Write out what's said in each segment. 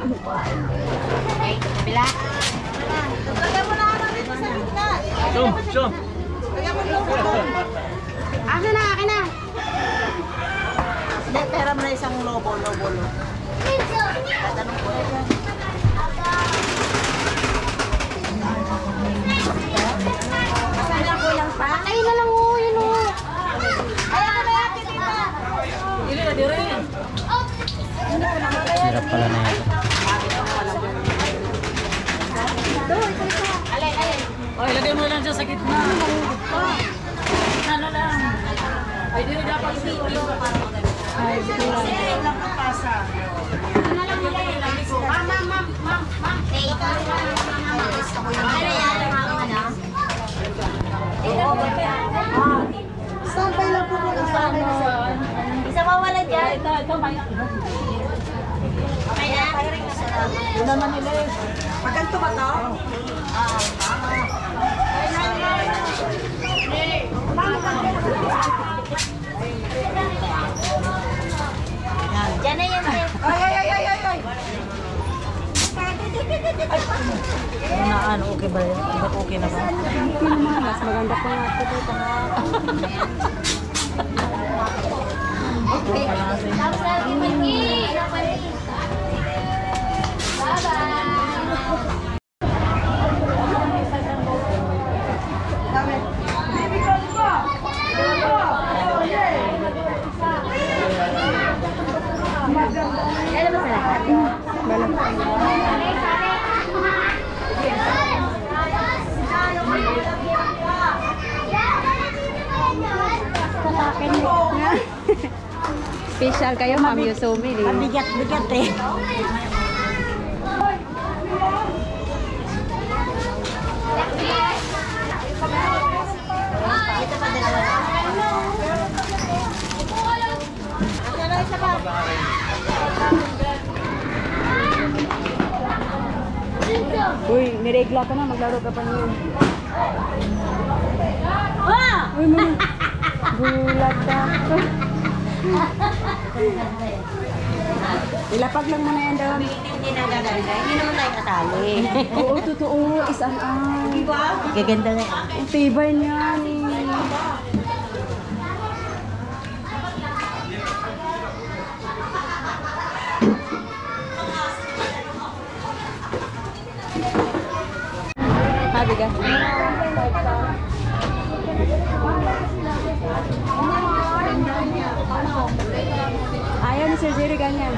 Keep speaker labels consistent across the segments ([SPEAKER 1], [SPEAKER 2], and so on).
[SPEAKER 1] Okay, kabila. Lagyan mo na ano dito sa gitna.
[SPEAKER 2] Jom.
[SPEAKER 1] Lagyan mo logo doon. Akin na. Hindi, pera mo na isang lobo. Tatanong ko yan. Masaya ko lang pa. Ay na lang yun Ayaw ko na yan, tita. Dili na, diri.
[SPEAKER 3] Hirap pala na yan.
[SPEAKER 1] Alay.
[SPEAKER 2] Ay, lagay mo lang siya sa gitna. Ano lang. Ay, di dapat dito. Ay, dito lang.
[SPEAKER 1] Lang ang pasa. Ano lang nilay? Ma'am. Hey. Ano yan? Sampay lang po po. Isa mawala dyan.
[SPEAKER 2] Ito, may...
[SPEAKER 1] Okay na?
[SPEAKER 2] Ito naman nila eh.
[SPEAKER 1] Maganto ba to? Diyan na yan. Ay.
[SPEAKER 2] Ano, okay ba yan? Okay na ba? Mas maganda pa nga ito dito.
[SPEAKER 1] Okay. Tapos lagi magi. Bye-bye.
[SPEAKER 4] Special kayo, Ma'am Yusumi.
[SPEAKER 1] Bigat eh.
[SPEAKER 4] Uy, niregla ka na. Maglaro ka pa niyan. Uy, gulat ka. Ilapag lang mo na yan doon.
[SPEAKER 1] Hindi na gaganda. Hindi naman tayo kasali.
[SPEAKER 4] Oo, totoo. Isang
[SPEAKER 1] Gaganda na.
[SPEAKER 4] ang tibay niyan. Habi ka. Ayaw ni Sir Jerry ganyan.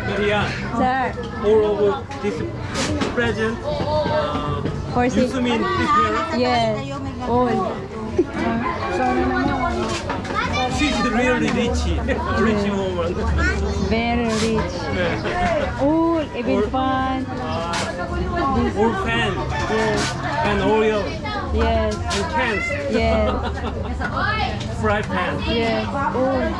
[SPEAKER 2] Maria,
[SPEAKER 4] Sir,
[SPEAKER 2] all over this present,
[SPEAKER 4] for
[SPEAKER 2] Yusumin, please wear.
[SPEAKER 4] yes. All.
[SPEAKER 2] She's really rich woman.
[SPEAKER 4] Very rich. All, even fun.
[SPEAKER 2] All fan,
[SPEAKER 4] Yes.
[SPEAKER 2] and oil,
[SPEAKER 4] Yes.
[SPEAKER 2] and cans,
[SPEAKER 4] Yes.
[SPEAKER 2] fry pan.
[SPEAKER 4] Yes. All.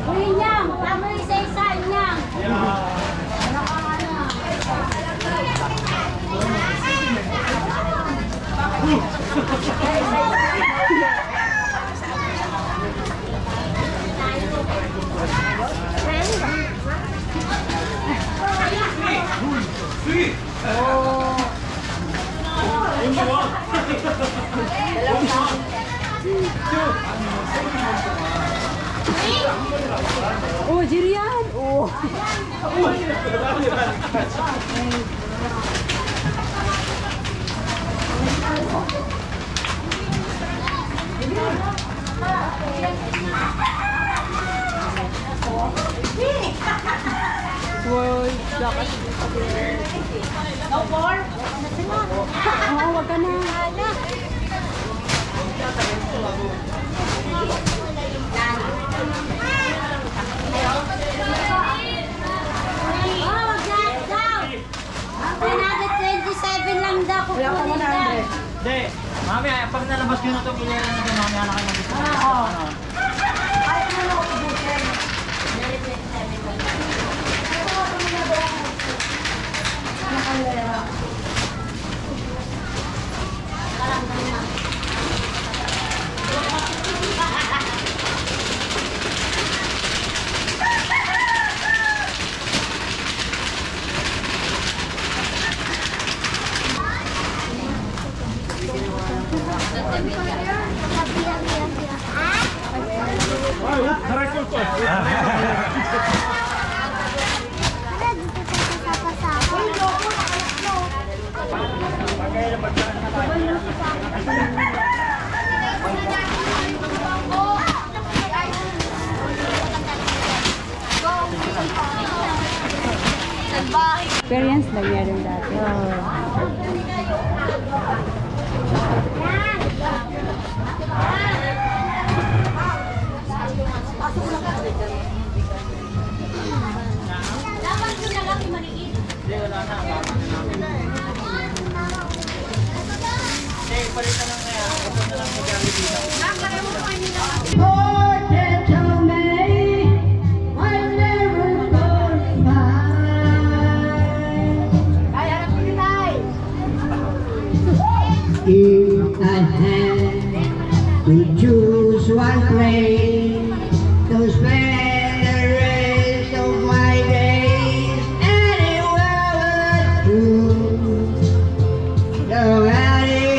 [SPEAKER 1] Uy, Nyang! Tama yung isa-isa, Nyang!
[SPEAKER 4] Oh, Jirian. Oh. Wow, lakas.
[SPEAKER 1] No more?
[SPEAKER 4] Oo, wag ka na.
[SPEAKER 2] Wala ko muna, Andre.
[SPEAKER 3] Hindi. Mami, pag nalabas nyo na itong ilera na ito, mami, anak kayo mag-isa.
[SPEAKER 2] Oo. Ay, ano ako ubusin? Nakalera.
[SPEAKER 4] Experience lang yan rin dati.
[SPEAKER 5] If I had to choose one place to spend the rest of my days, anywhere would do. The valley.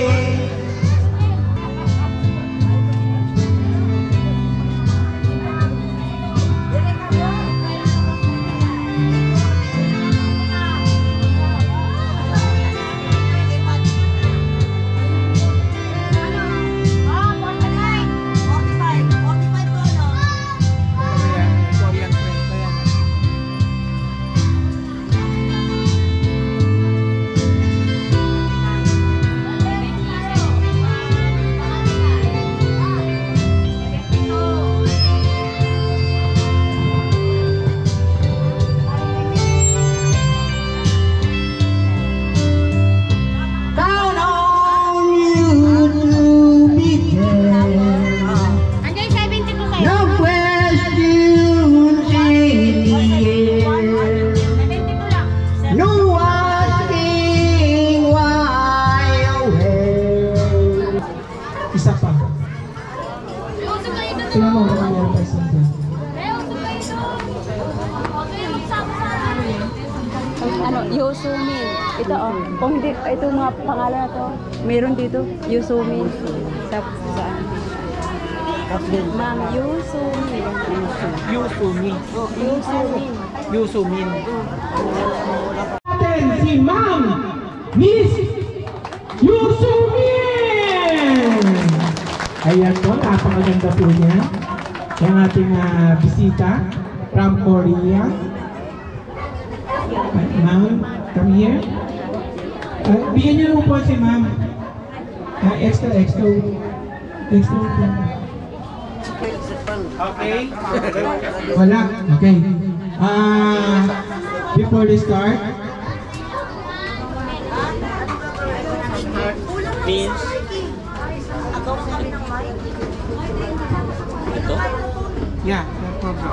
[SPEAKER 5] Count on you to be there.
[SPEAKER 1] Andiyan 72 sa'yo.
[SPEAKER 5] No questions in the air.
[SPEAKER 1] 72 lang.
[SPEAKER 5] No asking why or where. Isa pa.
[SPEAKER 1] Uso kayo doon.
[SPEAKER 5] Sino mo ba meron pa isa dyan?
[SPEAKER 1] Uso kayo doon. Huwag kayo magsama sa akin.
[SPEAKER 4] Ano, Yosumin. Ito kung hindi, ito mga pangalan na to, meron dito, Yosumin. Saan? Ma'am, Yosumin.
[SPEAKER 3] Yusumi.
[SPEAKER 4] Oh, Yosumin.
[SPEAKER 3] Yusumin.
[SPEAKER 5] Natin si Ma'am Miss Yusumin! Ayan po, napakaganda po niya. Yung ating bisita from Korea. Ma'am, come here. Bigyan niyo po si Ma'am. Extra.
[SPEAKER 3] Okay.
[SPEAKER 5] Wala. Okay. Before we start,
[SPEAKER 3] Means. Ito?
[SPEAKER 5] yeah, no problem.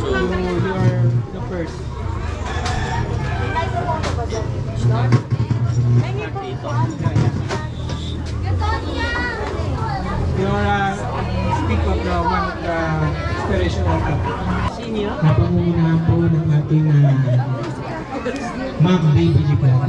[SPEAKER 5] So you are the first. You are speak of the one of the inspirational couple.
[SPEAKER 3] Senior?
[SPEAKER 5] Napangungunahan po ng ating Ma'am Baby Gigala.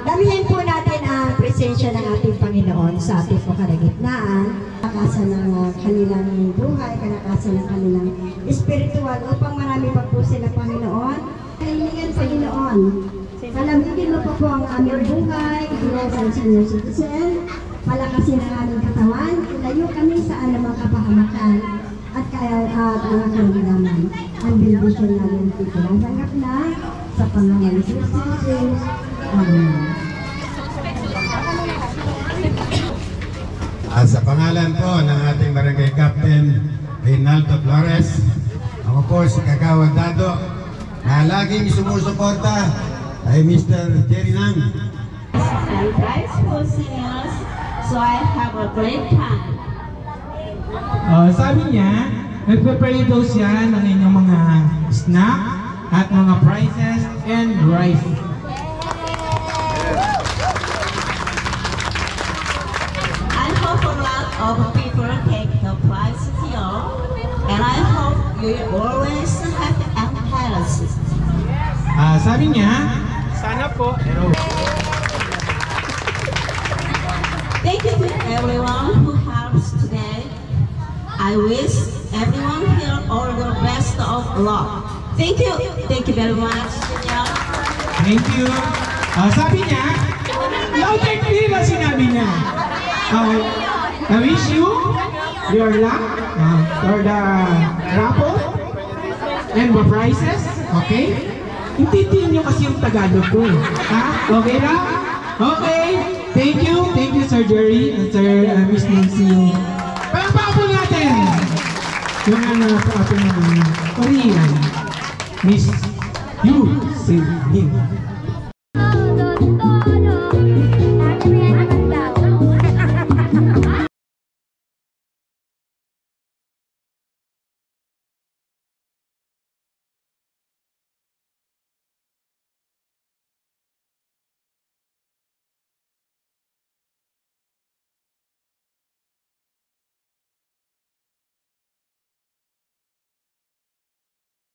[SPEAKER 6] Damihan po natin ang presensya ng ating Panginoon sa ating po kalagitnaan, kalakasan ng kanilang buhay, kalakasan ng kanilang espiritual upang marami pa po sila Panginoon. Kahilingan Panginoon, palamigin mo po ang aming buhay, bilang sa senior citizen, palakasin ang aming katawan, ilayo kami sa anumang kapahamakan at mga karamdaman. Ang bendisyon namin titinasanggap na sa pangalan ni Jesus. Amen.
[SPEAKER 7] Sa pangalan po ng ating barangay captain, Reynaldo Flores. Ako po si Kagawad Dado na laging sumusuporta kay Mr. Jerry Nang.
[SPEAKER 8] And prize for seniors, so I have a great time.
[SPEAKER 5] Sabi niya, nagpe-pray daw siya ng inyong mga snack at mga prizes and rice.
[SPEAKER 8] I hope a lot of people take the prize here, and I hope you always happy and healthy.
[SPEAKER 5] Sabi niya, sana po.
[SPEAKER 8] Thank you to everyone who helps today. I wish everyone here all the best of luck. Thank you very much.
[SPEAKER 5] Thank you. Sabi niya, loud and clear ang sinabi niya. I wish you your luck for the raffle and the prizes. Okay? Intindihin niyo kasi yung Tagalog ko. Ha? Okay lang? Okay. Thank you Sir Jerry and Sir Miss Nancy. Palakpakan po natin yung sa ating Korean Miss Yu Seung-min.